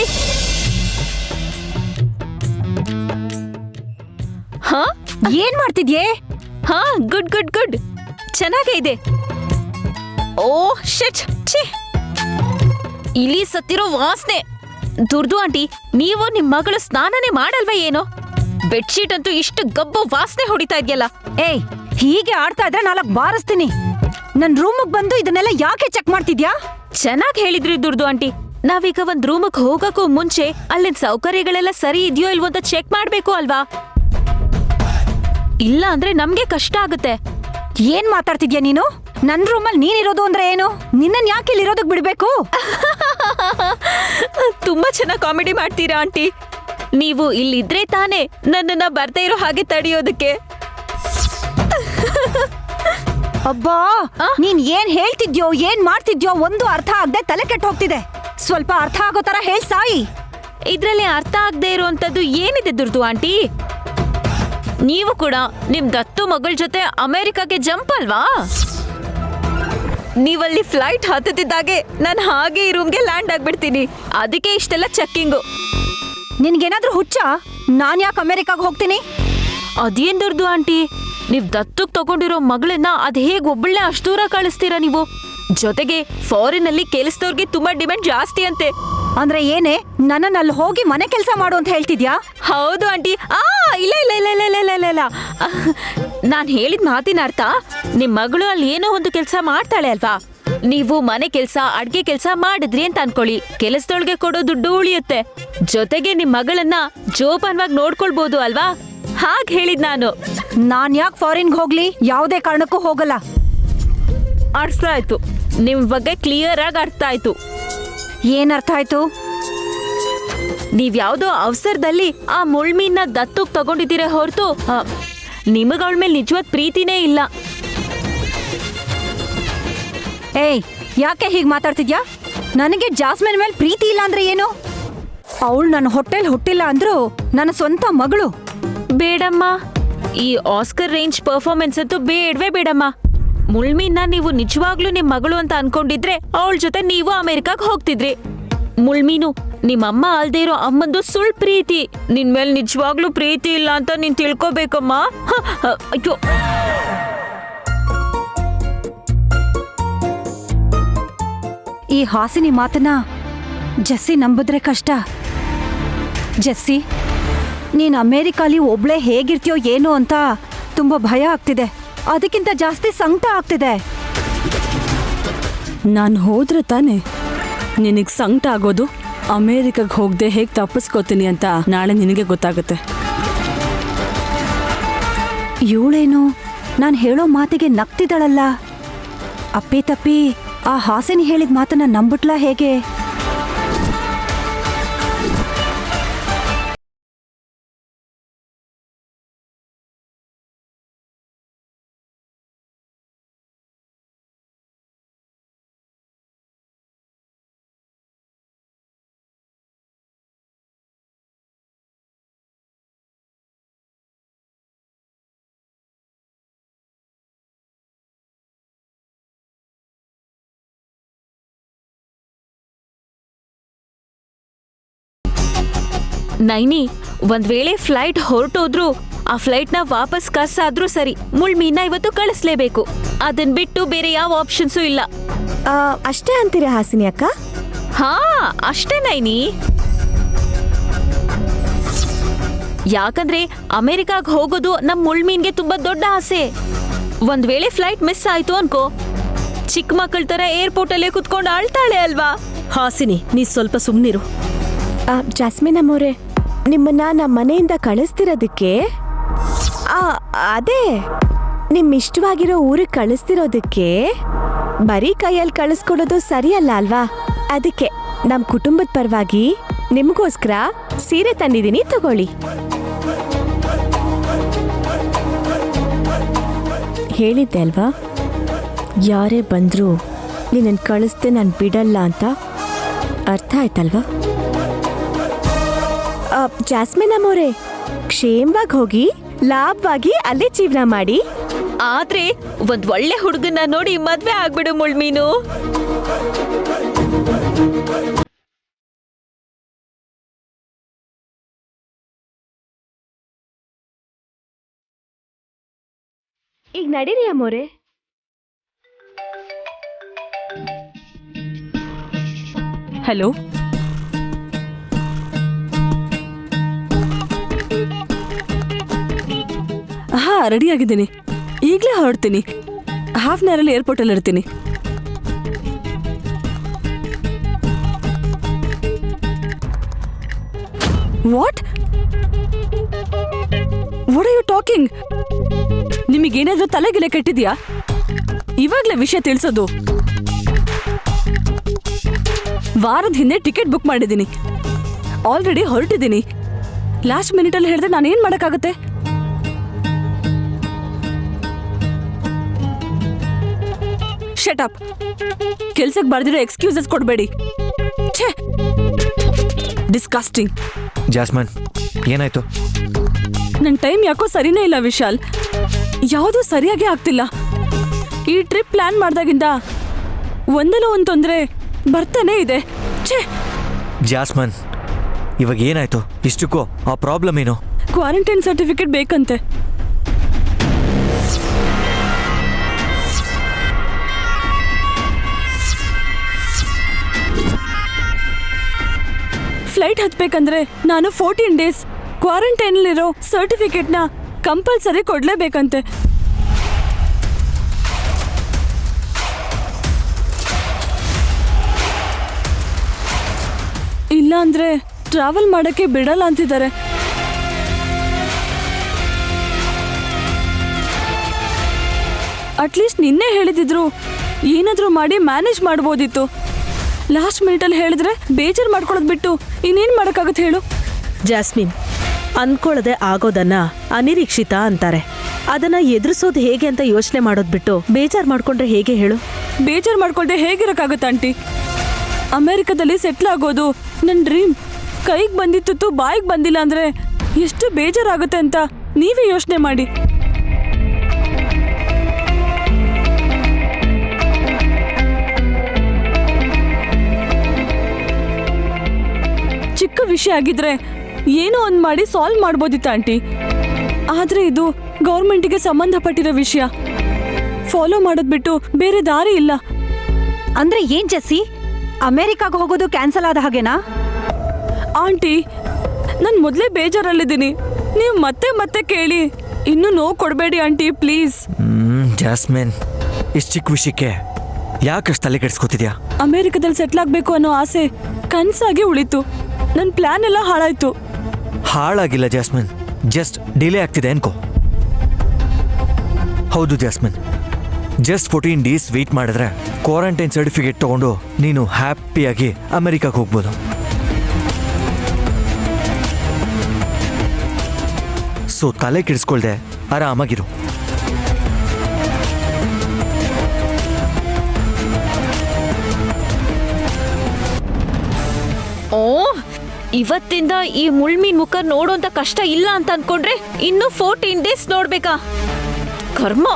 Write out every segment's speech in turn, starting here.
Aunty. ಹಾ, ಏನ್ ಮಾಡ್ತಿದ್ಯೆ? ಹಾ, ಗುಡ್ ಗುಡ್ ಗುಡ್, ಚೆನ್ನಾಗೇ ಇದೆ. ಓ ಶಿಟ್, ಛೀ, ಇಲಿ ಸತ್ತಿರೋ ವಾಸನೆ. ದುರ್ದು ಆಂಟಿ, ನೀವು ನಿಮ್ ಮಗಳು ಸ್ನಾನನೇ ಮಾಡಲ್ವಾ ಏನೋ? ಬೆಡ್ಶೀಟ್ ಅಂತೂ ಇಷ್ಟು ಗಬ್ಬು ವಾಸನೆ ಹೊಡಿತಾ ಇದೆಯಲ್ಲ. ಏಯ್, ಹೀಗೆ ಆಡ್ತಾ ಇದ್ರೆ 4 ಬಾರಿಸ್ತೀನಿ. ನನ್ ರೂಮಿಗೆ ಬಂದು ಇದನ್ನೆಲ್ಲ ಯಾಕೆ ಚೆಕ್ ಮಾಡ್ತಿದ್ಯಾ? ಚೆನ್ನಾಗಿ ಹೇಳಿದ್ರಿ ದುರ್ದು ಆಂಟಿ. ನಾವೀಗ ಒಂದ್ ರೂಮಿಗೆ ಹೋಗಕ್ಕೂ ಮುಂಚೆ ಅಲ್ಲಿನ ಸೌಕರ್ಯಗಳೆಲ್ಲ ಸರಿ ಇದೆಯೋ ಇಲ್ವೋ ಅಂತ ಚೆಕ್ ಮಾಡ್ಬೇಕು ಅಲ್ವಾ? ಇಲ್ಲ ಅಂದ್ರೆ ನಮ್ಗೆ ಕಷ್ಟ ಆಗುತ್ತೆ. ಏನ್ ಮಾತಾಡ್ತಿದ್ಯಾ ನೀನು? ನನ್ ರೂಮಲ್ಲಿ ನೀನಿರೋದು ಅಂದ್ರೆ ಏನು? ನಿನ್ನನ್ ಯಾಕೆ ಇಲ್ಲಿರೋದಕ್ ಬಿಡ್ಬೇಕು? ತುಂಬಾ ಚೆನ್ನಾಗಿ ಕಾಮಿಡಿ ಮಾಡ್ತೀರಾ ಆಂಟಿ. ನೀವು ಇಲ್ಲಿದ್ರೆ ತಾನೇ ನನ್ನನ್ನ ಬರ್ತಾ ಇರೋ ಹಾಗೆ ತಡೆಯೋದಕ್ಕೆ. ಅಬ್ಬಾ, ನೀನ್ ಏನ್ ಹೇಳ್ತಿದ್ಯೋ ಏನ್ ಮಾಡ್ತಿದ್ಯೋ ಒಂದು ಅರ್ಥ ಆಗದೆ ತಲೆ ಕೆಟ್ಟ ಹೋಗ್ತಿದೆ. ಸ್ವಲ್ಪ ಅರ್ಥ ಆಗೋ ತರ ಹೇಳ್ ಸಾಯಿ. ಇದ್ರಲ್ಲಿ ಅರ್ಥ ಆಗದೆ ಇರುವಂತದ್ದು ಏನಿದೆ ದುರ್ದು ಆಂಟಿ? ನೀವು ಕೂಡ ನಿಮ್ ದತ್ತು ಮಗಳ ಜೊತೆ ಅಮೆರಿಕಾಗೆ ಜಂಪ್ ಅಲ್ವಾ? ನೀವಲ್ಲಿ ಫ್ಲೈಟ್ ಹತ್ತದಿದ್ದಾಗೆ ನಾನು ಹಾಗೆ ಈ ರೂಮ್ಗೆ ಲ್ಯಾಂಡ್ ಆಗ್ಬಿಡ್ತೀನಿ. ಅದಕ್ಕೆ ಇಷ್ಟೆಲ್ಲ ಚೆಕ್ಕಿಂಗು. ನಿನ್ಗೇನಾದ್ರೂ ಹುಚ್ಚ? ನಾನ್ ಯಾಕೆ ಅಮೆರಿಕಾಗ್ ಹೋಗ್ತೀನಿ? ಅದೇನ್ ದುರ್ದು ಆಂಟಿ, ನೀವ್ ದತ್ತಕ್ ತಗೊಂಡಿರೋ ಮಗಳನ್ನ ಅದ್ ಹೇಗ್ ಒಬ್ಬಳನ್ನ ಅಷ್ಟು ದೂರ ಕಳಿಸ್ತೀರಾ ನೀವು? ಜೊತೆಗೆ ಫಾರಿನ್ ಅಲ್ಲಿ ಕೆಲಸದವ್ರಿಗೆ ತುಂಬಾ ಡಿಮ್ಯಾಂಡ್ ಜಾಸ್ತಿ ಅಂತೆ. ಅಂದ್ರೆ ಏನೇ, ನನ್ನನ್ನ ಅಲ್ಲಿ ಹೋಗಿ ಮನೆ ಕೆಲಸ ಮಾಡು ಅಂತ ಹೇಳ್ತಿದ್ಯಾ? ಹೌದು ಆಂಟಿ. ಇಲ್ಲ ಇಲ್ಲ ಇಲ್ಲ ಇಲ್ಲ ಇಲ್ಲ ಇಲ್ಲ ಇಲ್ಲ, ನಾನ್ ಹೇಳಿದ ಮಾತಿನ ಅರ್ಥ, ನಿಮ್ ಮಗಳು ಅಲ್ಲಿ ಏನೋ ಒಂದು ಕೆಲಸ ಮಾಡ್ತಾಳೆ ಅಲ್ವಾ? ನೀವು ಮನೆ ಕೆಲ್ಸ ಅಡ್ಗೆ ಕೆಲ್ಸ ಮಾಡಿದ್ರಿ ಅಂತ ಅನ್ಕೊಳ್ಳಿ, ಕೆಲಸದೊಳಗೆ ಕೊಡೋ ದುಡ್ಡು ಉಳಿಯುತ್ತೆ. ಜೊತೆಗೆ ನಿಮ್ ಮಗಳನ್ನ ಜೋಪಾನವಾಗಿ ನೋಡ್ಕೊಳ್ಬಹುದು ಅಲ್ವಾ? ಹಾಗ್ ಹೇಳಿದ್ ನಾನು. ನಾನ್ ಯಾಕೆ ಫಾರಿನ್ಗೆ ಹೋಗ್ಲಿ? ಯಾವುದೇ ಕಾರಣಕ್ಕೂ ಹೋಗಲ್ಲ. ಅರ್ಥ ಆಯ್ತು, ನಿಮ್ ಬಗ್ಗೆ ಕ್ಲಿಯರ್ ಆಗಿ ಅರ್ಥ ಆಯ್ತು. ಏನ್ ಅರ್ಥ ಆಯ್ತು? ನೀವ್ ಯಾವ್ದೋ ಅವಸರದಲ್ಲಿ ಆ ಮುಳ್ಮೀನ್ನ ದತ್ತಕ್ ತಗೊಂಡಿದ್ದೀರ ಹೊರತು ನಿಮಗ ಅವಳ ಮೇಲೆ ನಿಜವಾದ ಪ್ರೀತಿನೇ ಇಲ್ಲ. ಏಯ್, ಯಾಕೆ ಹೀಗ್ ಮಾತಾಡ್ತಿದ್ಯಾ? ನನಗೆ ಜಾಸ್ಮಿನ್ ಮೇಲೆ ಪ್ರೀತಿ ಇಲ್ಲ ಅಂದ್ರೆ ಏನು? ಅವಳು ನನ್ನ ಹೊಟ್ಟೆಲ್ ಹುಟ್ಟಿಲ್ಲ ಅಂದ್ರು ನನ್ನ ಸ್ವಂತ ಮಗಳು. ಬೇಡಮ್ಮ, ಈ ಆಸ್ಕರ್ ರೇಂಜ್ ಪರ್ಫಾರ್ಮೆನ್ಸ್ ಅಂತೂ ಬೇಡವೇ ಬೇಡಮ್ಮ. ಮುಳ್ಮೀನ್ನ ನೀವು ನಿಜವಾಗ್ಲೂ ನಿಮ್ ಮಗಳು ಅಂತ ಅನ್ಕೊಂಡಿದ್ರೆ ಅವಳ ಜೊತೆ ನೀವು ಅಮೆರಿಕಾಗ್ ಹೋಗ್ತಿದ್ರಿ. ಮುಳ್ಮೀನು ನಿಮ್ಮಮ್ಮ ಅಲ್ದೇ ಇರೋ ಅಮ್ಮಂದು ಸುಳ್ಳು ಪ್ರೀತಿ. ನಿನ್ ಮೇಲೆ ನಿಜವಾಗ್ಲೂ ಪ್ರೀತಿ ಇಲ್ಲ ಅಂತ ನೀನ್ ತಿಳ್ಕೊಬೇಕಮ್ಮ. ಅಯ್ಯೋ, ಈ ಹಾಸಿನಿ ಮಾತನ್ನ ಜೆಸ್ಸಿ ನಂಬಿದ್ರೆ ಕಷ್ಟ. ಜೆಸ್ಸಿ, ನೀನ್ ಅಮೇರಿಕಾಲಿ ಒಬ್ಳೆ ಹೇಗಿರ್ತೀಯೋ ಏನೋ ಅಂತ ತುಂಬಾ ಭಯ ಆಗ್ತಿದೆ. ಅದಕ್ಕಿಂತ ಜಾಸ್ತಿ ಸಂಕಟ ಆಗ್ತಿದೆ. ನಾನು ಹೋದ್ರೆ ತಾನೆ ನಿನಗೆ ಸಂಕಟ ಆಗೋದು? ಅಮೇರಿಕಾಗೆ ಹೋಗದೆ ಹೇಗೆ ತಪ್ಪಿಸ್ಕೋತೀನಿ ಅಂತ ನಾಳೆ ನಿನಗೆ ಗೊತ್ತಾಗುತ್ತೆ. ಇವಳೇನು ನಾನು ಹೇಳೋ ಮಾತಿಗೆ ನಗ್ತಿದ್ದಾಳಲ್ಲ? ಅಪ್ಪಿ ತಪ್ಪಿ ಆ ಹಾಸಿನಿ ಹೇಳಿದ ಮಾತನ್ನ ನಂಬಿಟ್ಲಾ ಹೇಗೆ? ನೈನಿ, ಒಂದ್ ವೇಳೆ ಫ್ಲೈಟ್ ಹೊರಟೋದ್ರು ಆ ಫ್ಲೈಟ್ನ ವಾಪಸ್ ಕರ್ಸಾದ್ರೂ ಸರಿ, ಮುಳ್ಮೀನ ಇವತ್ತು ಕಳಿಸ್ಲೇಬೇಕು. ಅದನ್ ಬಿಟ್ಟು ಬೇರೆ ಯಾವ ಆಪ್ಷನ್ಸು ಇಲ್ಲ. ಅಷ್ಟೇ ಅಂತೀರಾ ಹಾಸಿನಿ ಅಕ್ಕ? ಹಾ, ಅಷ್ಟೇ ನೈನಿ. ಯಾಕಂದ್ರೆ ಅಮೆರಿಕಾಗ್ ಹೋಗೋದು ನಮ್ ಮುಳ್ಮೀನ್ಗೆ ತುಂಬಾ ದೊಡ್ಡ ಆಸೆ. ಒಂದ್ ವೇಳೆ ಫ್ಲೈಟ್ ಮಿಸ್ ಆಯ್ತು ಅನ್ಕೋ, ಚಿಕ್ಕ ಮಕ್ಕಳ ತರ ಏರ್ಪೋರ್ಟ್ ಅಲ್ಲೇ ಕುತ್ಕೊಂಡು ಆಳ್ತಾಳೆ ಅಲ್ವಾ? ಹಾಸಿನಿ, ನೀ ಸ್ವಲ್ಪ ಸುಮ್ನಿರು. ಜಾಸ್ಮಿನ್ ಅಮ್ಮೋರೆ, ನಿಮ್ಮನ್ನ ನಮ್ಮ ಮನೆಯಿಂದ ಕಳಿಸ್ತಿರೋದಕ್ಕೆ, ಅದೇ ನಿಮ್ ಇಷ್ಟವಾಗಿರೋ ಊರಿಗೆ ಕಳಿಸ್ತಿರೋದಕ್ಕೆ ಬರೀ ಕೈಯಲ್ಲಿ ಕಳಿಸ್ಕೊಡೋದು ಸರಿಯಲ್ಲ ಅಲ್ವಾ? ಅದಕ್ಕೆ ನಮ್ಮ ಕುಟುಂಬದ ಪರವಾಗಿ ನಿಮಗೋಸ್ಕರ ಸೀರೆ ತಂದಿದ್ದೀನಿ, ತಗೊಳ್ಳಿ. ಹೇಳಿದ್ದೆ ಅಲ್ವಾ, ಯಾರೇ ಬಂದರೂ ನೀನನ್ನು ಕಳಿಸ್ದೆ ನಾನು ಬಿಡಲ್ಲ ಅಂತ. ಅರ್ಥ ಆಯ್ತಲ್ವಾ? ಜಾಸ್ಮಿನ್ ಅಮ್ಮೋರೆ, ಕ್ಷೇಮವಾಗಿ ಹೋಗಿ ಲಾಭವಾಗಿ ಅಲ್ಲೇ ಜೀವನ ಮಾಡಿ. ಆದ್ರೆ ಒಂದ್ ಒಳ್ಳೆ ಹುಡುಗನ್ನ ನೋಡಿ ಮದ್ವೆ ಆಗ್ಬಿಡು ಮುಳ್ಮೀನು. ಈಗ ನಡೀರಿ ಅಮ್ಮೋರೆ. ಹಲೋ, ಹಾ ರೆಡಿ ಆಗಿದ್ದೀನಿ. ಈಗಲೇ ಹೊರಡ್ತೀನಿ. ಹಾಫ್ ಅನ್ ಅವರಲ್ಲಿ ಏರ್ಪೋರ್ಟಲ್ಲಿ ಇರ್ತೀನಿ. What what are you talking? ನಿಮಗೇನಾದ್ರೂ ತಲೆಗಿಲೆ ಕೆಟ್ಟಿದ್ಯಾ? ಇವಾಗ್ಲೇ ವಿಷಯ ತಿಳಿಸೋದು. ವಾರದ ಹಿಂದೆ ಟಿಕೆಟ್ ಬುಕ್ ಮಾಡಿದ್ದೀನಿ. ಆಲ್ರೆಡಿ ಹೊರಟಿದ್ದೀನಿ. ಲಾಸ್ಟ್ ಮಿನಿಟಲ್ಲಿ ಹೇಳಿದ್ರೆ ನಾನೇನ್ ಮಾಡೋಕ್ಕಾಗುತ್ತೆ? Shut up. ಕೆಲ್ಸಕ್ಕೆ ಬರ್ದಿರೋ ಎಕ್ಸ್ಕ್ಯೂಸಸ್ ಕೊಡಬೇಡಿ. ಡಿಸ್ಕಸ್ಟಿಂಗ್. ಜಾಸ್ಮನ್, ಏನಾಯ್ತು? ನನ್ನ ಟೈಮ್ ಯಾಕೋ ಸರಿನೇ ಇಲ್ಲ ವಿಶಾಲ್. ಯಾವುದೂ ಸರಿಯಾಗೇ ಆಗ್ತಿಲ್ಲ. ಈ ಟ್ರಿಪ್ ಪ್ಲಾನ್ ಮಾಡ್ದಾಗಿಂದ ಒಂದಲ್ಲ ಒಂದು ತೊಂದರೆ ಬರ್ತಾನೆ ಇದೆ. ಜಾಸ್ಮನ್, ಇವಾಗ ಏನಾಯ್ತು? ಇಷ್ಟಕ್ಕೂ ಆ ಪ್ರಾಬ್ಲಮ್ ಏನು? ಕ್ವಾರಂಟೈನ್ ಸರ್ಟಿಫಿಕೇಟ್ ಬೇಕಂತೆ. ಫ್ಲೈಟ್ ಹತ್ಬೇಕಂದ್ರೆ ನಾನು 14 ಡೇಸ್ ಕ್ವಾರಂಟೈನಲ್ಲಿರೋ ಸರ್ಟಿಫಿಕೇಟ್ನ ಕಂಪಲ್ಸರಿ ಕೊಡ್ಲೇಬೇಕಂತೆ. ಇಲ್ಲ ಅಂದ್ರೆ ಟ್ರಾವೆಲ್ ಮಾಡಕ್ಕೆ ಬಿಡಲ್ಲ ಅಂತಿದ್ದಾರೆ. ಅಟ್ಲೀಸ್ಟ್ ನಿನ್ನೆ ಹೇಳಿದಿದ್ರು ಏನಾದ್ರೂ ಮಾಡಿ ಮ್ಯಾನೇಜ್ ಮಾಡ್ಬೋದಿತ್ತು. ಲಾಸ್ಟ್ ಮಿನಿಟಲ್ಲಿ ಹೇಳಿದ್ರೆ ಬೇಜಾರು ಮಾಡ್ಕೊಳ್ಳೋದು ಬಿಟ್ಟು ಇನ್ನೇನು ಮಾಡೋಕ್ಕಾಗತ್ತೆ ಹೇಳು? ಜಾಸ್ಮಿನ್, ಅಂದ್ಕೊಳ್ಳದೆ ಆಗೋದನ್ನ ಅನಿರೀಕ್ಷಿತ ಅಂತಾರೆ. ಅದನ್ನ ಎದುರಿಸೋದು ಹೇಗೆ ಅಂತ ಯೋಚನೆ ಮಾಡೋದು ಬಿಟ್ಟು ಬೇಜಾರು ಮಾಡ್ಕೊಂಡ್ರೆ ಹೇಗೆ ಹೇಳು? ಬೇಜಾರು ಮಾಡ್ಕೊಳ್ದೆ ಹೇಗಿರೋಕ್ಕಾಗತ್ತೆ ಆಂಟಿ? ಅಮೆರಿಕದಲ್ಲಿ ಸೆಟ್ಲ್ ಆಗೋದು ನನ್ನ ಡ್ರೀಮ್. ಕೈಗೆ ಬಂದಿತ್ತು, ಬಾಯಿಗೆ ಬಂದಿಲ್ಲ ಅಂದ್ರೆ ಎಷ್ಟು ಬೇಜಾರಾಗುತ್ತೆ ಅಂತ ನೀವೇ ಯೋಚನೆ ಮಾಡಿ. ಚಿಕ್ಕ ವಿಷಯ ಆಗಿದ್ರೆ ಏನೋ ಒಂದು ಮಾಡಿ ಸಾಲ್ವ್ ಮಾಡ್ಬೋದಿತ್ತು ಆಂಟಿ. ಆದ್ರೆ ಇದು ಗೌರ್ಮೆಂಟಿಗೆ ಸಂಬಂಧಪಟ್ಟಿರೋ ವಿಷಯ. ಫಾಲೋ ಮಾಡೋದ್ ಬಿಟ್ಟು ಬೇರೆ ದಾರಿ ಇಲ್ಲ. ಅಂದ್ರೆ ಏನ್ ಜೆಸ್ಸಿ, ಅಮೆರಿಕಾಗ ಹೋಗೋದು ಕ್ಯಾನ್ಸಲ್ ಆದ ಹಾಗೇನಾ? ಆಂಟಿ, ನಾನು ಮೊದಲೇ ಬೇಜಾರಲ್ಲಿದ್ದೀನಿ. ನೀವು ಮತ್ತೆ ಮತ್ತೆ ಕೇಳಿ ಇನ್ನೂ ನೋವು ಕೊಡಬೇಡಿ ಆಂಟಿ, ಪ್ಲೀಸ್. ಜಾಸ್ಮಿನ್, ಇಷ್ಟು ಚಿಕ್ಕ ವಿಷಯಕ್ಕೆ ಯಾಕಷ್ಟು ತಲೆ ಕೆಡಿಸ್ಕೊತಿದ್ಯಾ? ಅಮೆರಿಕದಲ್ಲಿ ಸೆಟ್ಲ್ ಆಗಬೇಕು ಅನ್ನೋ ಆಸೆ ಕನಸಾಗಿ ಉಳಿತು. ನನ್ನ ಪ್ಲಾನ್ ಎಲ್ಲ ಹಾಳಾಯ್ತು. ಹಾಳಾಗಿಲ್ಲ ಜಾಸ್ಮಿನ್, ಜಸ್ಟ್ ಡಿಲೇ ಆಗ್ತಿದೆ ಅನ್ಕೋ. ಹೌದು ಜಾಸ್ಮಿನ್, ಜಸ್ಟ್ 14 ಡೇಸ್ ವೆಯ್ಟ್ ಮಾಡಿದ್ರೆ ಕ್ವಾರಂಟೈನ್ ಸರ್ಟಿಫಿಕೇಟ್ ತಗೊಂಡು ನೀನು ಹ್ಯಾಪಿಯಾಗಿ ಅಮೆರಿಕಾಗೆ ಹೋಗ್ಬೋದು. ಸೊ ತಲೆ ಕೆಡಿಸ್ಕೊಳ್ದೆ ಆರಾಮಾಗಿರು. ಓ, ಇವತ್ತಿಂದ ಈ ಮುಳ್ಮೀನ್ ಮುಖ ನೋಡೋಂತ ಕಷ್ಟ ಇಲ್ಲ ಅಂತ ಅನ್ಕೊಂಡ್ರೆ ಇನ್ನು 14 ಡೇಸ್ ನೋಡ್ಬೇಕಾ? ಕರ್ಮ.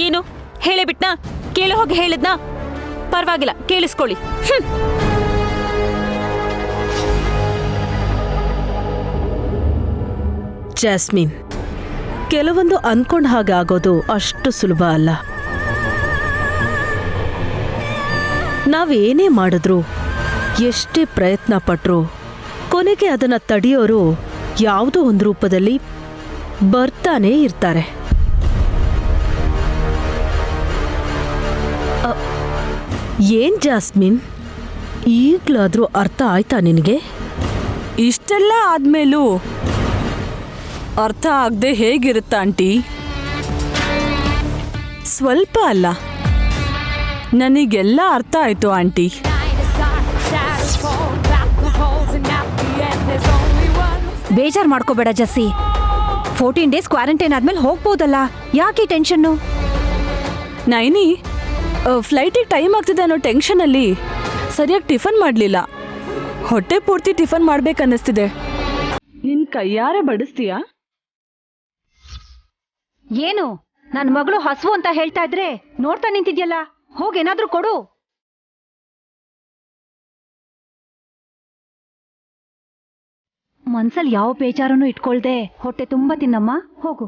ಏನು ಹೇಳೇ ಬಿಟ್ನಾ? ಕೇಳೋ ಹೋಗಿ ಹೇಳಿದ್ನಾ? ಪರವಾಗಿಲ್ಲ, ಕೇಳಿಸ್ಕೊಳ್ಳಿ. ಜಾಸ್ಮಿನ್, ಕೆಲವೊಂದು ಅನ್ಕೊಂಡ ಹಾಗೆ ಆಗೋದು ಅಷ್ಟು ಸುಲಭ ಅಲ್ಲ. ನಾವೇನೇ ಮಾಡಿದ್ರು, ಎಷ್ಟೇ ಪ್ರಯತ್ನ ಪಟ್ರು, ಕೊನೆಗೆ ಅದನ್ನ ತಡೆಯೋರು ಯಾವುದೋ ಒಂದು ರೂಪದಲ್ಲಿ ಬರ್ತಾನೇ ಇರ್ತಾರೆ. ಏನ್ ಜಾಸ್ಮಿನ್, ಈಗ್ಲಾದ್ರೂ ಅರ್ಥ ಆಯ್ತಾ ನಿನಗೆ? ಇಷ್ಟೆಲ್ಲ ಆದ್ಮೇಲೂ ಅರ್ಥ ಆಗದೆ ಹೇಗಿರುತ್ತ ಆಂಟಿ? ಸ್ವಲ್ಪ ಅಲ್ಲ, ನನಗೆಲ್ಲ ಅರ್ಥ ಆಯ್ತು ಆಂಟಿ. ಬೇಜಾರ್ ಮಾಡ್ಕೋಬೇಡ ಜಸ್ಸಿ. 14 ಡೇಸ್ ಕ್ವಾರಂಟೈನ್ ಆದ್ಮೇಲೆ ಹೋಗ್ಬೋದಲ್ಲ, ಯಾಕೆ ಟೆನ್ಷನ್ನು? ನೈನಿ, ಫ್ಲೈಟಿಗೆ ಟೈಮ್ ಆಗ್ತಿದೆ ಅನ್ನೋ ಟೆನ್ಷನಲ್ಲಿ ಸರಿಯಾಗಿ ಟಿಫನ್ ಮಾಡಲಿಲ್ಲ. ಹೊಟ್ಟೆ ಪೂರ್ತಿ ಟಿಫನ್ ಮಾಡ್ಬೇಕನ್ನಿಸ್ತಿದೆ. ನಿನ್ ಕೈಯಾರೆ ಬಡಿಸ್ತೀಯಾ? ಏನು ನನ್ನ ಮಗಳು ಹಸುವು ಅಂತ ಹೇಳ್ತಾ ಇದ್ರೆ ನೋಡ್ತಾ ನಿಂತಿದ್ಯಲ್ಲ, ಹೋಗೇನಾದ್ರೂ ಕೊಡು. ಮನ್ಸಲ್ಲಿ ಯಾವ ಬೇಜಾರನ್ನು ಇಟ್ಕೊಳ್ದೆ ಹೊಟ್ಟೆ ತುಂಬ ತಿನ್ನಮ್ಮ, ಹೋಗು.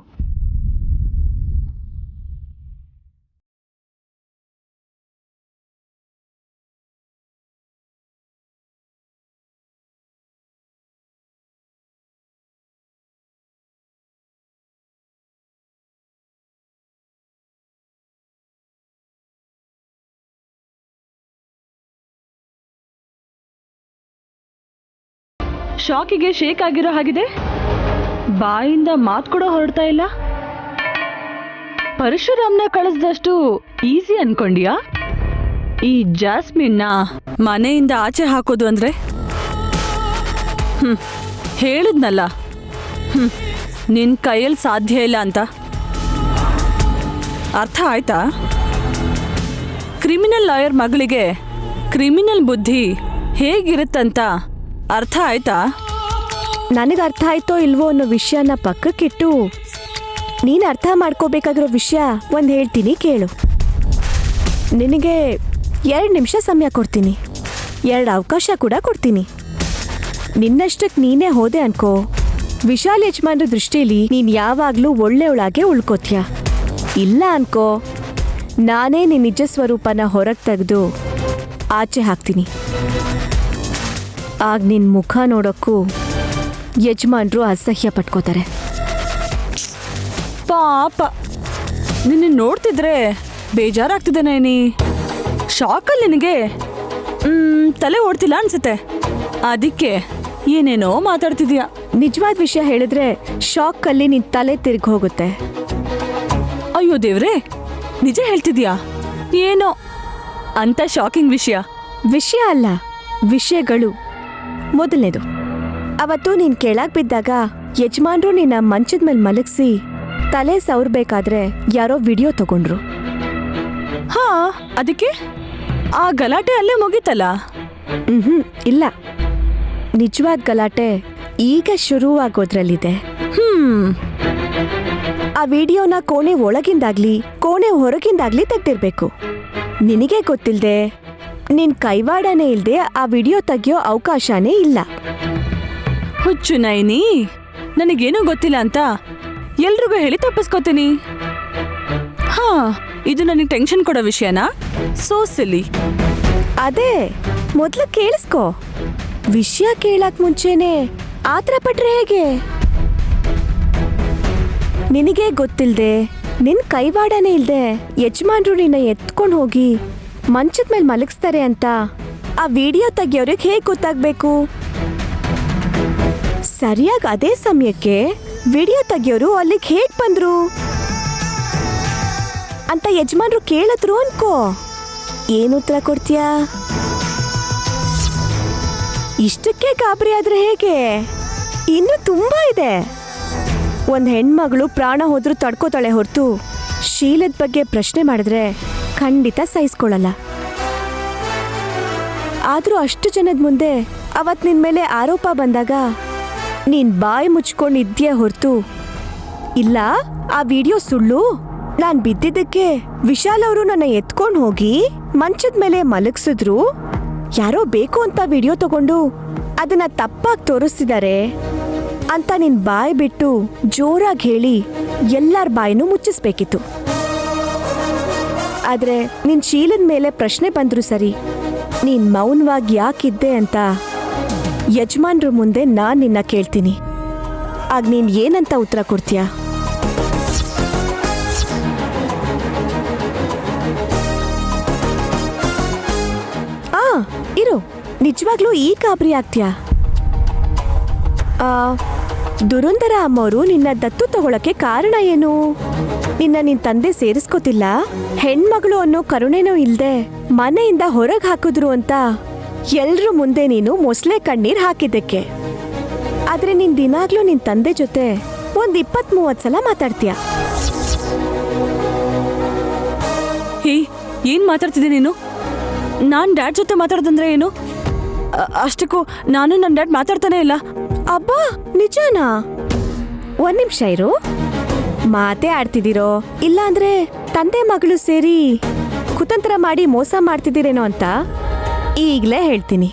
ಶಾಕಿಗೆ ಶೇಕ್ ಆಗಿರೋ ಹಾಗಿದೆ. ಬಾಯಿಂದ ಮಾತು ಕೂಡ ಹೊರಡ್ತಾ ಇಲ್ಲ. ಪರಶುರಾಮ್ನ ಕಳಿಸ್ದಷ್ಟು ಈಸಿ ಅನ್ಕೊಂಡ್ಯಾ ಈ ಜಾಸ್ಮಿನ್ನ ಮನೆಯಿಂದ ಆಚೆ ಹಾಕೋದು ಅಂದ್ರೆ? ಹೇಳಿದ್ನಲ್ಲ, ನಿನ್ ಕೈಯಲ್ಲಿ ಸಾಧ್ಯ ಇಲ್ಲ ಅಂತ. ಅರ್ಥ ಆಯ್ತಾ? ಕ್ರಿಮಿನಲ್ ಲಾಯರ್ ಮಗಳಿಗೆ ಕ್ರಿಮಿನಲ್ ಬುದ್ಧಿ ಹೇಗಿರುತ್ತಂತ ಅರ್ಥ ಆಯ್ತಾ? ನನಗೆ ಅರ್ಥ ಆಯ್ತೋ ಇಲ್ವೋ ಅನ್ನೋ ವಿಷಯನ ಪಕ್ಕಕ್ಕಿಟ್ಟು ನೀನು ಅರ್ಥ ಮಾಡ್ಕೋಬೇಕಾಗಿರೋ ವಿಷಯ ಒಂದು ಹೇಳ್ತೀನಿ ಕೇಳು. ನಿನಗೆ 2 ನಿಮಿಷ ಸಮಯ ಕೊಡ್ತೀನಿ, 2 ಅವಕಾಶ ಕೂಡ ಕೊಡ್ತೀನಿ. ನಿನ್ನಷ್ಟಕ್ಕೆ ನೀನೇ ಹೋದೆ ಅನ್ಕೋ, ವಿಶಾಲ್ ಯಜಮಾನ್ರ ದೃಷ್ಟಿಲಿ ನೀನು ಯಾವಾಗಲೂ ಒಳ್ಳೆಯವಳಾಗೆ ಉಳ್ಕೋತೀಯ. ಇಲ್ಲ ಅನ್ಕೋ, ನಾನೇ ನಿನ್ನ ನಿಜ ಸ್ವರೂಪನ ಹೊರಗೆ ತೆಗೆದು ಆಚೆ ಹಾಕ್ತೀನಿ. ಆಗ ನಿನ್ನ ಮುಖ ನೋಡೋಕ್ಕೂ ಯಜಮಾನ್ರು ಅಸಹ್ಯ ಪಟ್ಕೋತಾರೆ. ಪಾಪ, ನಿನ್ನ ನೋಡ್ತಿದ್ರೆ ಬೇಜಾರಾಗ್ತಿದೆ ನೈನಿ. ಶಾಕಲ್ಲಿ ನಿನಗೆ ತಲೆ ಓಡ್ತಿಲ್ಲ ಅನ್ಸುತ್ತೆ, ಅದಕ್ಕೆ ಏನೇನೋ ಮಾತಾಡ್ತಿದ್ಯಾ. ನಿಜವಾದ ವಿಷಯ ಹೇಳಿದ್ರೆ ಶಾಕಲ್ಲಿ ನಿನ್ ತಲೆ ತಿರುಗಿ ಹೋಗುತ್ತೆ. ಅಯ್ಯೋ ದೇವ್ರೆ, ನಿಜ ಹೇಳ್ತಿದ್ಯಾ? ಏನೋ ಅಂತ ಶಾಕಿಂಗ್ ವಿಷಯ ಅಲ್ಲ, ವಿಷಯಗಳು. ಮೊದಲನೇದು, ಅವತ್ತು ನೀನ್ ಕೆಳಗ್ ಬಿದ್ದಾಗ ಯಜಮಾನ್ರು ನಿನ್ನ ಮಂಚದ ಮೇಲೆ ಮಲಗಿಸಿ ತಲೆ ಸವರ್ಬೇಕಾದ್ರೆ ಯಾರೋ ವಿಡಿಯೋ ತಗೊಂಡ್ರು. ಹಾ, ಅದಕ್ಕೆ ಆ ಗಲಾಟೆ ಅಲ್ಲೇ ಮುಗೀತಲ್ಲ? ಇಲ್ಲ, ನಿಜವಾದ ಗಲಾಟೆ ಈಗ ಶುರುವಾಗೋದ್ರಲ್ಲಿದೆ. ಆ ವಿಡಿಯೋನ ಕೋಣೆ ಒಳಗಿಂದಾಗ್ಲಿ ಕೋಣೆ ಹೊರಗಿಂದಾಗ್ಲಿ ತೆಗ್ದಿರ್ಬೇಕು. ನಿನಗೆ ಗೊತ್ತಿಲ್ದೆ, ನಿನ್ ಕೈವಾಡನೇ ಇಲ್ದೆ ಆ ವಿಡಿಯೋ ತೆಗಿಯೋ ಅವಕಾಶನೇ ಇಲ್ಲ. ಹುಚ್ಚು ನೈನಿ, ನನಗೇನೂ ಗೊತ್ತಿಲ್ಲ ಅಂತ ಎಲ್ರಿಗೂ ಹೇಳಿ ತಪ್ಪಿಸ್ಕೋತೀನಿ. ಹಾ, ಇದು ನನಗೆ ಟೆನ್ಷನ್ ಕೊಡೋ ವಿಷಯನಾ? ಸೋ ಸಿಲಿ. ಅದೇ ಮೊದ್ಲು ಕೇಳಿಸ್ಕೊ. ವಿಷಯ ಕೇಳಕ್ ಮುಂಚೆನೆ ಆತರ ಪಟ್ರೆ ಹೇಗೆ? ನಿನಗೆ ಗೊತ್ತಿಲ್ದೆ, ನಿನ್ ಕೈವಾಡನೇ ಇಲ್ದೆ ಯಜಮಾನ್ರು ನಿನ್ನ ಎತ್ಕೊಂಡು ಹೋಗಿ ಮಂಚದ ಮೇಲೆ ಮಲಗಿಸ್ತಾರೆ ಅಂತ ಆ ವಿಡಿಯೋ ತೆಗಿಯೋರಿಗೆ ಹೇಗೆ ಗೊತ್ತಾಗ್ಬೇಕು? ಸರಿಯಾಗಿ ಅದೇ ಸಮಯಕ್ಕೆ ವಿಡಿಯೋ ತೆಗಿಯೋರು ಅಲ್ಲಿಗೆ ಹೇಗ್ ಬಂದ್ರು ಅಂತ ಯಜಮಾನ್ರು ಕೇಳಿದ್ರು ಅನ್ಕೋ, ಏನು ಉತ್ತರ ಕೊಡ್ತೀಯಾ? ಇಷ್ಟಕ್ಕೆ ಗಾಬರಿ ಆದ್ರೆ ಹೇಗೆ? ಇನ್ನು ತುಂಬಾ ಇದೆ. ಒಂದ್ ಹೆಣ್ಮಗಳು ಪ್ರಾಣ ಹೋದ್ರೂ ತಡ್ಕೋತಾಳೆ ಹೊರತು ಶೀಲದ ಬಗ್ಗೆ ಪ್ರಶ್ನೆ ಮಾಡಿದ್ರೆ ಖಂಡಿತ ಸಹಿಸ್ಕೊಳ್ಳಲ್ಲ. ಆದ್ರೂ ಅಷ್ಟು ಜನದ ಮುಂದೆ ಅವತ್ ನಿನ್ ಮೇಲೆ ಆರೋಪ ಬಂದಾಗ ನೀನ್ ಬಾಯಿ ಮುಚ್ಕೊಂಡಿದ್ಯೇ ಹೊರತು, ಇಲ್ಲ ಆ ವಿಡಿಯೋ ಸುಳ್ಳು, ನಾನ್ ಬಿದ್ದಿದ್ದಕ್ಕೆ ವಿಶಾಲ್ ಅವರು ನನ್ನ ಎತ್ಕೊಂಡು ಹೋಗಿ ಮಂಚದ ಮೇಲೆ ಮಲಗಿಸಿದ್ರು, ಯಾರೋ ಬೇಕು ಅಂತ ವಿಡಿಯೋ ತಗೊಂಡು ಅದನ್ನ ತಪ್ಪಾಗಿ ತೋರಿಸ್ತಿದ್ದಾರೆ ಅಂತ ನಿನ್ ಬಾಯಿ ಬಿಟ್ಟು ಜೋರಾಗಿ ಹೇಳಿ ಎಲ್ಲರ ಬಾಯಿನೂ ಮುಚ್ಚಿಸ್ಬೇಕಿತ್ತು. ಆದ್ರೆ ನಿನ್ ಶೀಲದ ಮೇಲೆ ಪ್ರಶ್ನೆ ಬಂದ್ರು ಸರಿ, ನೀನ್ ಮೌನವಾಗಿ ಯಾಕಿದ್ದೆ ಅಂತ ಯಜಮಾನ್ರ ಮುಂದೆ ನಾನ್ ನಿನ್ನ ಕೇಳ್ತೀನಿ. ಆಗ ನೀನ್ ಏನಂತ ಉತ್ತರ ಕೊಡ್ತೀಯ? ಇರು, ನಿಜವಾಗ್ಲೂ ಈ ಗಾಬರಿ ಆಗ್ತೀಯಾ? ದುರಂದರ ಅಮ್ಮವರು ನಿನ್ನ ದತ್ತು ತಗೊಳಕ್ಕೆ ಕಾರಣ ಏನು? ನಿನ್ ತಂದೆ ಸೇರಿಸ್ಕೋತಿಲ್ಲ, ಹೆಣ್ಮಗಳು ಅನ್ನೋ ಕರುಣೆನೂ ಇಲ್ದೆ ಮನೆಯಿಂದ ಹೊರಗೆ ಹಾಕಿದ್ರು ಅಂತ ಎಲ್ರ ಮುಂದೆ ನೀನು ಮೊಸಳೆ ಕಣ್ಣೀರ್ ಹಾಕಿದ್ದಕ್ಕೆ. ಆದ್ರೆ ನೀನ್ ದಿನಾಗ್ಲೂ ನಿನ್ ತಂದೆ ಜೊತೆ ಒಂದ್ 20-30 ಸಲ ಮಾತಾಡ್ತೀಯ. ಹೇ, ಏನ್ ಮಾತಾಡ್ತಿದ್ದೆ ನೀನು? ನಾನ್ ಡ್ಯಾಡ್ ಜೊತೆ ಮಾತಾಡ್ದಂದ್ರೆ ಏನು? ಅಷ್ಟಕ್ಕೂ ನಾನು ನನ್ನ ಡ್ಯಾಡ್ ಮಾತಾಡ್ತಾನೆ ಇಲ್ಲ. ಅಬ್ಬಾ, ನಿಜನಾ? 1 ನಿಮಿಷ ಇರು. ಮಾತೇ ಆಡ್ತಿದ್ದೀರೋ ಇಲ್ಲಾಂದ್ರೆ ತಂದೆ ಮಗಳು ಸೇರಿ ಕುತಂತ್ರ ಮಾಡಿ ಮೋಸ ಮಾಡ್ತಿದ್ದೀರೇನೋ ಅಂತ ಈಗ್ಲೇ ಹೇಳ್ತೀನಿ.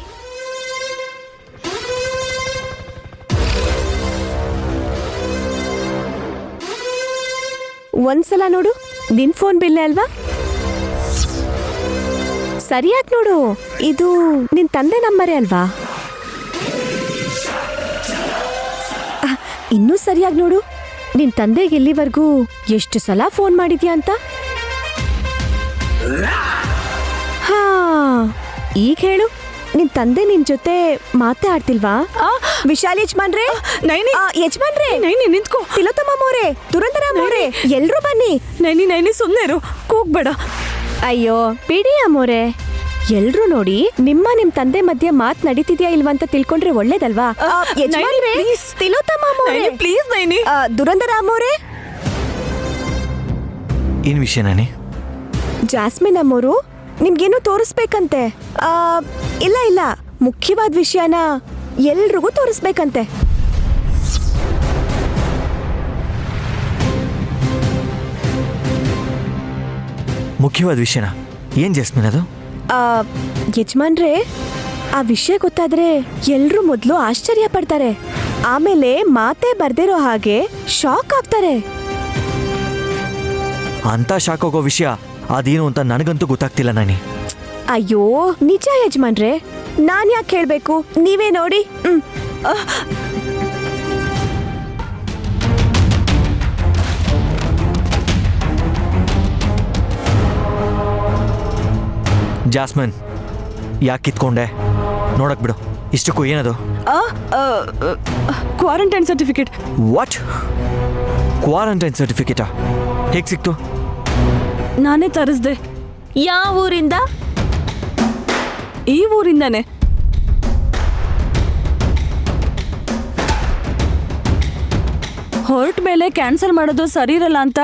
ಒಂದ್ಸಲ ನೋಡು, ನಿನ್ ಫೋನ್ ಬಿಲ್ಲೆ ಅಲ್ವಾ? ಸರಿಯಾಗಿ ನೋಡು, ಇದು ನಿನ್ ತಂದೆ ನಂಬರೇ ಅಲ್ವಾ? ಇನ್ನೂ ಸರಿಯಾಗಿ ನೋಡು, ನಿನ್ ತಂದೆಗೆ ಇಲ್ಲಿವರೆಗೂ ಎಷ್ಟು ಸಲ ಫೋನ್ ಮಾಡಿದ್ಯಾ ಅಂತ. ಹಾ, ಈಗ ಹೇಳು, ನಿನ್ ತಂದೆ ನಿನ್ ಜೊತೆ ಮಾತೇ ಆಡ್ತಿಲ್ವಾ? ವಿಶಾಲ್ ಯಜಮಾನ್ರೆ, ನೈನಿ ಯಜಮಾನ್ರೆ, ನೈನಿ ನಿಂತ್ಕೋ. ತಿಲೋತ್ತಮ ಮೋರೆ, ದುರಂತರ ಮೋರೆ, ಎಲ್ರೂ ಬನ್ನಿ. ನೈನಿ ಸುಮ್ಮನೆ ಇರು, ಕೂಗ್ಬೇಡ. ಅಯ್ಯೋ ಬಿಡಿ ಅಮ್ಮೋರೆ, ಎಲ್ರೂ ನೋಡಿ ನಿಮ್ ತಂದೆ ಮಧ್ಯೆ ಮಾತ್ ನಡೀತಿದ್ಯಾ ಇಲ್ವಾ ಅಂತ ತಿಳ್ಕೊಂಡ್ರೆ ಒಳ್ಳೇದಲ್ವಾ? ಯಜಮಾನ್ರೆ, please. Tilottama More, please Naini. ದುರಂತರ ಅಮ್ಮೋರೆ. ಏನ್ ವಿಷಯ ನಾನಿ? ಜಾಸ್ಮಿನ್ ಅಮ್ಮೋರು ನಿಮ್ಗೇನು ತೋರಿಸ್ಬೇಕಂತೆ. ಇಲ್ಲ ಮುಖ್ಯವಾದ ವಿಷಯನ ಎಲ್ರಿಗೂ ತೋರಿಸ್ಬೇಕಂತೆ. ಮುಖ್ಯವಾದ ವಿಷಯನ? ಏನ್ ಜಾಸ್ಮಿನ್ ಅದು? ಯಜಮಾನ್ರೆ, ಆ ವಿಷಯ ಗೊತ್ತಾದ್ರೆ ಎಲ್ರೂ ಮೊದಲು ಆಶ್ಚರ್ಯ ಪಡ್ತಾರೆ, ಆಮೇಲೆ ಮಾತೇ ಬರ್ದಿರೋ ಹಾಗೆ ಶಾಕ್ ಆಗ್ತಾರೆ. ಅಂತ ಶಾಕ್ ಹೋಗೋ ವಿಷಯ ಅದೇನು ಅಂತ ನನಗಂತೂ ಗೊತ್ತಾಗ್ತಿಲ್ಲ ನಾನಿ. ಅಯ್ಯೋ ನಿಜ ಯಜಮಾನ್ರೆ, ನಾನ್ ಯಾಕೆ ಹೇಳ್ಬೇಕು, ನೀವೇ ನೋಡಿ. ಜಾಸ್ಮಿನ್, ಯಾಕೆ ಕಿತ್ಕೊಂಡೆ? ನೋಡಕ್ ಬಿಡು. ಇಷ್ಟಕ್ಕೂ ಏನದು? Quarantine certificate. ವಾಟ್? ಕ್ವಾರಂಟೈನ್ ಸರ್ಟಿಫಿಕೇಟಾ? ಹೇಗೆ ಸಿಕ್ತು? ನಾನೇ ತರಿಸ್ದೆ. ಯಾವ ಊರಿಂದ? ಈ ಊರಿಂದಾನೆ. ಹೊರಟ ಮೇಲೆ ಕ್ಯಾನ್ಸಲ್ ಮಾಡೋದು ಸರಿ ಇರಲ್ಲ ಅಂತ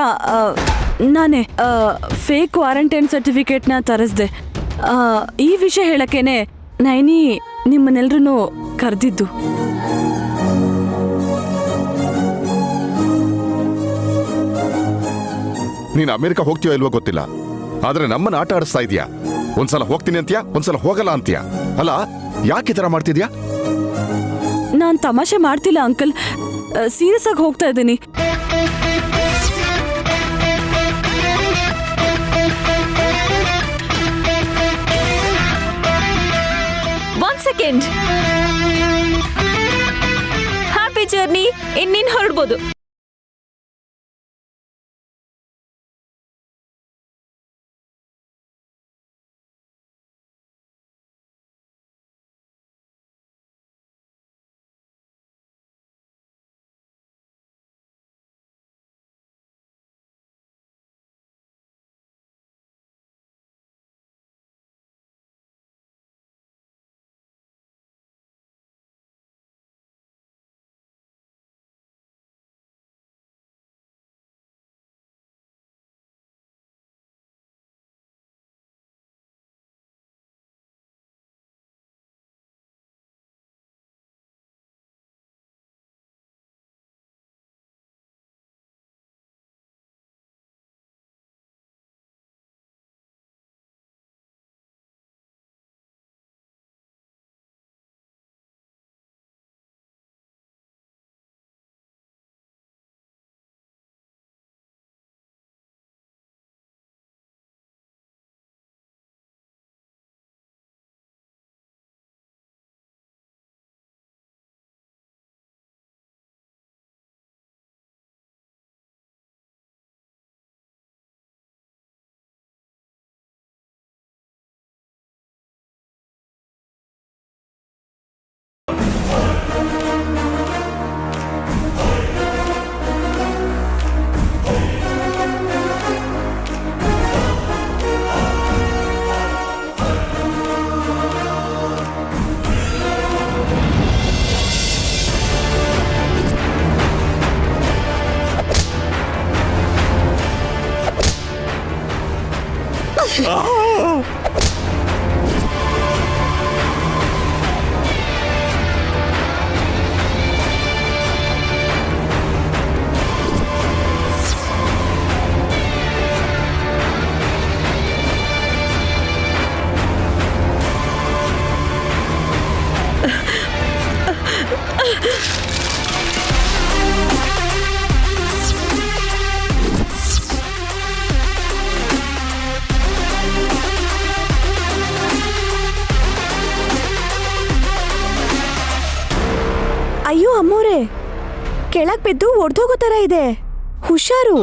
ನಾನೇ ಫೇಕ್ ಕ್ವಾರಂಟೈನ್ ಸರ್ಟಿಫಿಕೇಟ್ನ ತರಿಸ್ದೆ. ಈ ವಿಷಯ ಹೇಳಕ್ಕೇನೆ ನೈನಿ ನಿಮ್ಮನ್ನೆಲ್ರೂ ಕರೆದಿದ್ದು. ನೀನು ಅಮೆರಿಕ ಹೋಗ್ತೀಯೋ ಇಲ್ವೋ ಗೊತ್ತಿಲ್ಲ, ಆದ್ರೆ ನಮ್ಮನ್ನ ಆಟ ಆಡಿಸ್ತಾ ಇದೀಯಾ. ಒಂದ್ಸಲ ಹೋಗ್ತೀನಿ ಅಂತೀಯಾ, ಒಂದ್ಸಲ ಹೋಗಲ್ಲ ಅಂತೀಯಾ. ಅಲ್ಲ, ಯಾಕೆ ಈ ತರ ಮಾಡ್ತಿದ್ಯಾ? ನಾನ್ ತಮಾಷೆ ಮಾಡ್ತಿಲ್ಲ ಅಂಕಲ್, ಸೀರಿಯಸ್ ಆಗಿ ಹೋಗ್ತಾ ಇದ್ದೀನಿ. ಒಂದ್ ಸೆಕೆಂಡ್. Happy journey. ಇನ್ನಿನ್ ಹೊರಡ್ಬೋದು. ಅಯ್ಯೋ ಅಮ್ಮೋರೆ, ಕೆಳಗ್ ಬಿದ್ದು ಒಡ್ದೋಗೋ ತರ ಇದೆ, ಹುಷಾರು.